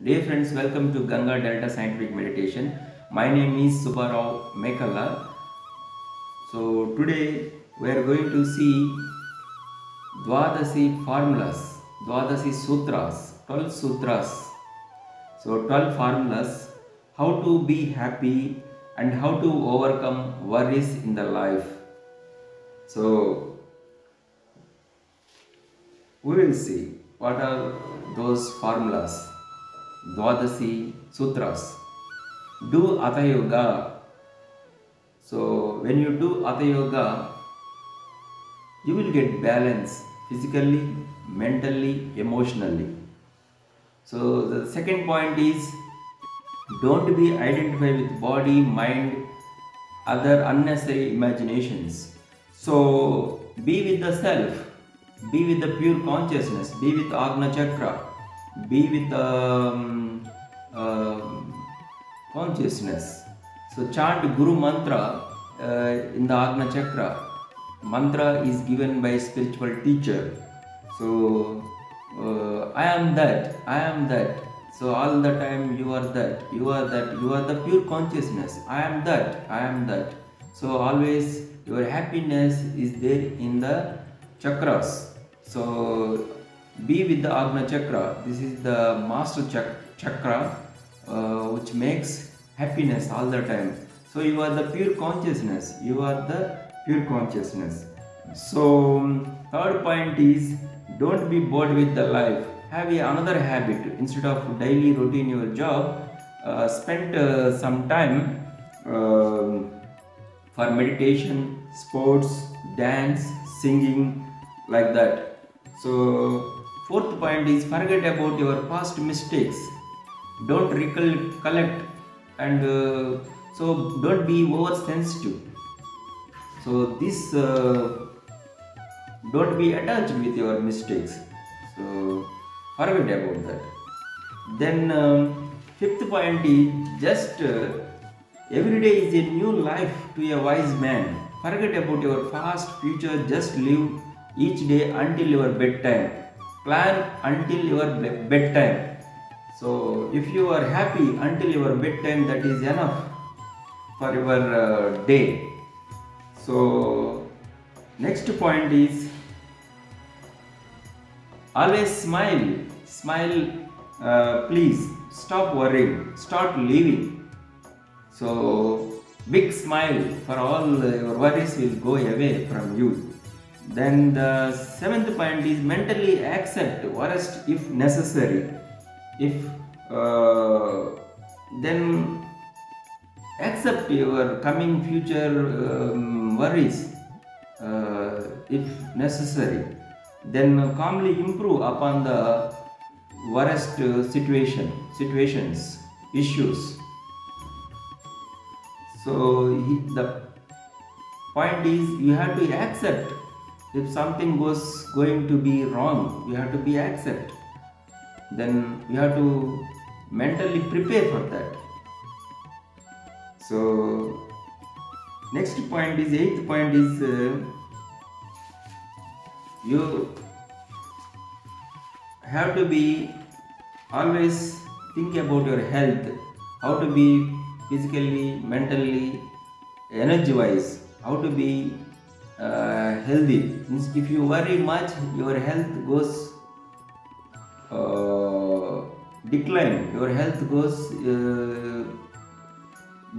Dear friends, welcome to Ganga Delta Scientific Meditation. My name is Subbarao Mekala. So today we are going to see Dwadasi formulas, Dwadasi sutras, 12 sutras. So 12 formulas, how to be happy and how to overcome worries in the life. So we will see what are those formulas. Dwadasi Sutras. Do Hatha Yoga. So when you do Hatha Yoga, you will get balance physically, mentally, emotionally. So the second point is don't be identified with body, mind, other unnecessary imaginations. So be with the self, be with the pure consciousness, be with Agna Chakra, be with consciousness. So chant Guru Mantra in the Agna Chakra. Mantra is given by spiritual teacher. So I am that, I am that. So all the time you are that, you are that, you are the pure consciousness. I am that, I am that. So always your happiness is there in the chakras. So be with the Agna Chakra. This is the master chakra which makes happiness all the time. So you are the pure consciousness. You are the pure consciousness. So third point is don't be bored with the life. Have another habit. Instead of daily routine your job, spend some time for meditation, sports, dance, singing, like that. So fourth point is forget about your past mistakes. Don't recollect and so don't be oversensitive. So this don't be attached with your mistakes. So forget about that. Then fifth point is just every day is a new life to a wise man. Forget about your past, future. Just live each day until your bedtime. Plan until your bedtime. So if you are happy until your bedtime, that is enough for your day. So next point is always smile. Smile, please. Stop worrying. Start living. So big smile for all your worries will go away from you. Then the seventh point is mentally accept worst if necessary. If then accept your coming future worries if necessary. Then calmly improve upon the worst situations, issues. So the point is you have to accept if something was going to be wrong, you have to be accept. Then you have to mentally prepare for that. So next point is eighth point is you have to be always think about your health, how to be physically, mentally, energy wise, how to be healthy. If you worry much, your health goes decline, your health goes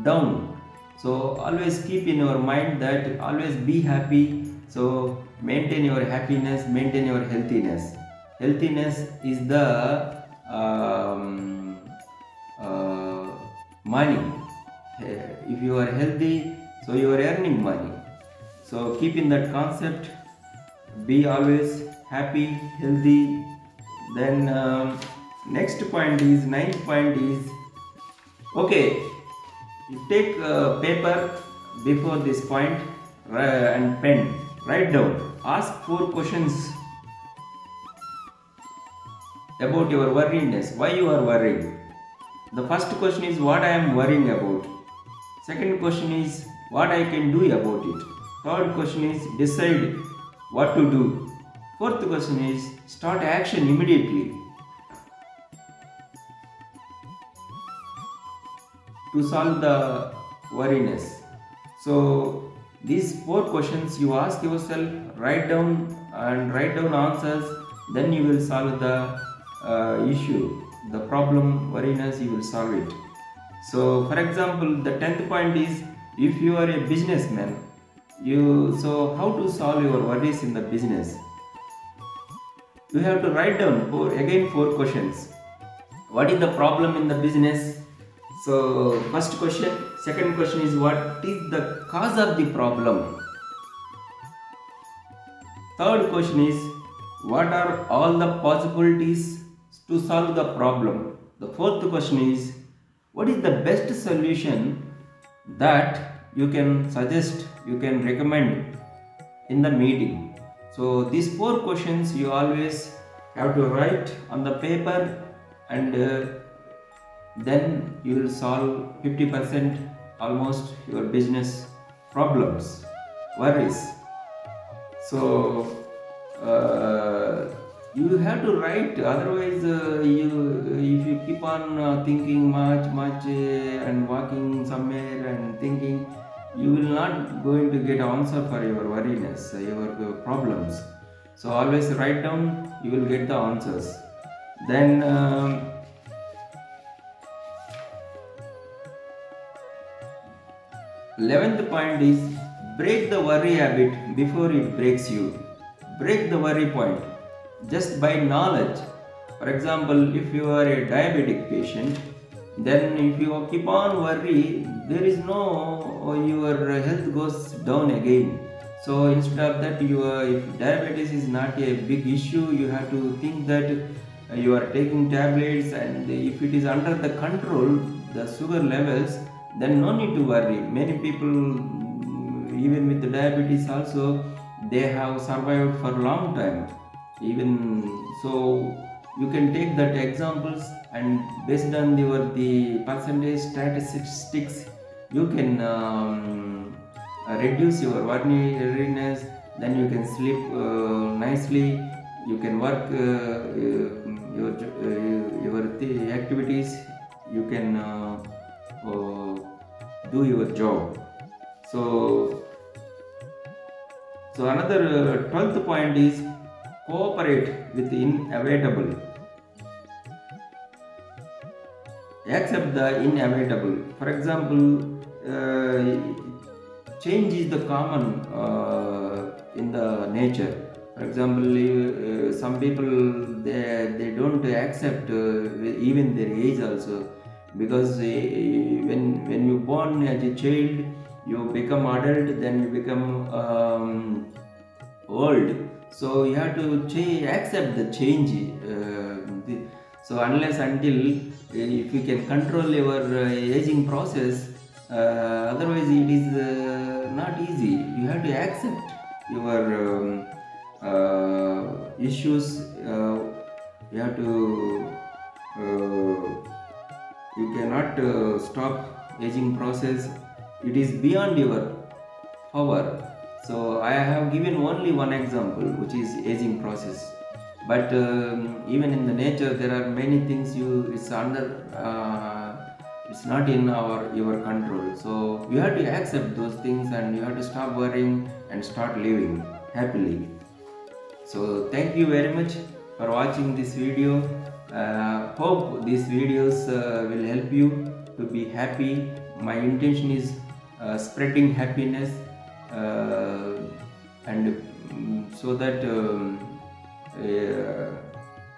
down. So always keep in your mind that always be happy. So maintain your happiness, maintain your healthiness. Healthiness is the money. If you are healthy, so you are earning money. So keep in that concept. Be always happy, healthy. Then next point is ninth point is okay. You take paper before this point and pen. Write down. Ask 4 questions about your worriness. Why you are worrying? The first question is what I am worrying about. Second question is what I can do about it. Third question is decide what to do. Fourth question is start action immediately. to solve the worriness. So these 4 questions you ask yourself, write down answers, then you will solve the issue, the problem, worriness, you will solve it. So for example, the 10th point is, if you are a businessman, so how to solve your worries in the business? You have to write down 4 questions. What is the problem in the business? So first question. Second question is, what is the cause of the problem? Third question is, what are all the possibilities to solve the problem? The fourth question is, what is the best solution that you can suggest, you can recommend in the meeting? So these 4 questions you always have to write on the paper, and then you will solve 50% almost your business problems, worries. So you have to write, otherwise if you keep on thinking much and walking somewhere and thinking, you will not going to get answer for your worriness, your problems. So always write down, you will get the answers. Then 11th point is, break the worry habit before it breaks you. Break the worry point just by knowledge. For example, if you are a diabetic patient, then if you keep on worry, there is no, your health goes down again. So instead of that, if diabetes is not a big issue, you have to think that you are taking tablets, and if it is under the control, the sugar levels, then no need to worry. Many people, even with the diabetes also, they have survived for a long time. Even so, you can take that examples, and based on the percentage statistics, you can reduce your worriness. Then you can sleep nicely. You can work your activities. You can do your job. So another 12th point is, cooperate with the inevitable. Accept the inevitable. For example, change is the common in the nature. For example, some people they don't accept even their age also, because when you born as a child, you become adult, then you become old. So you have to accept the change. So unless until if you can control your aging process, otherwise it is not easy. You have to accept your issues. You have to you cannot stop aging process. It is beyond your power. So I have given only one example, which is aging process. But even in the nature, there are many things it's not in your control. So you have to accept those things, and you have to stop worrying and start living happily. So thank you very much for watching this video. Hope these videos will help you to be happy. My intention is spreading happiness, and so that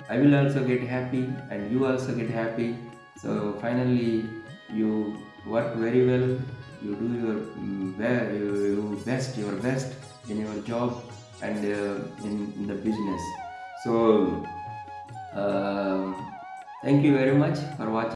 I will also get happy, and you also get happy. So finally, you work very well. You do your best in your job and in the business. So thank you very much for watching.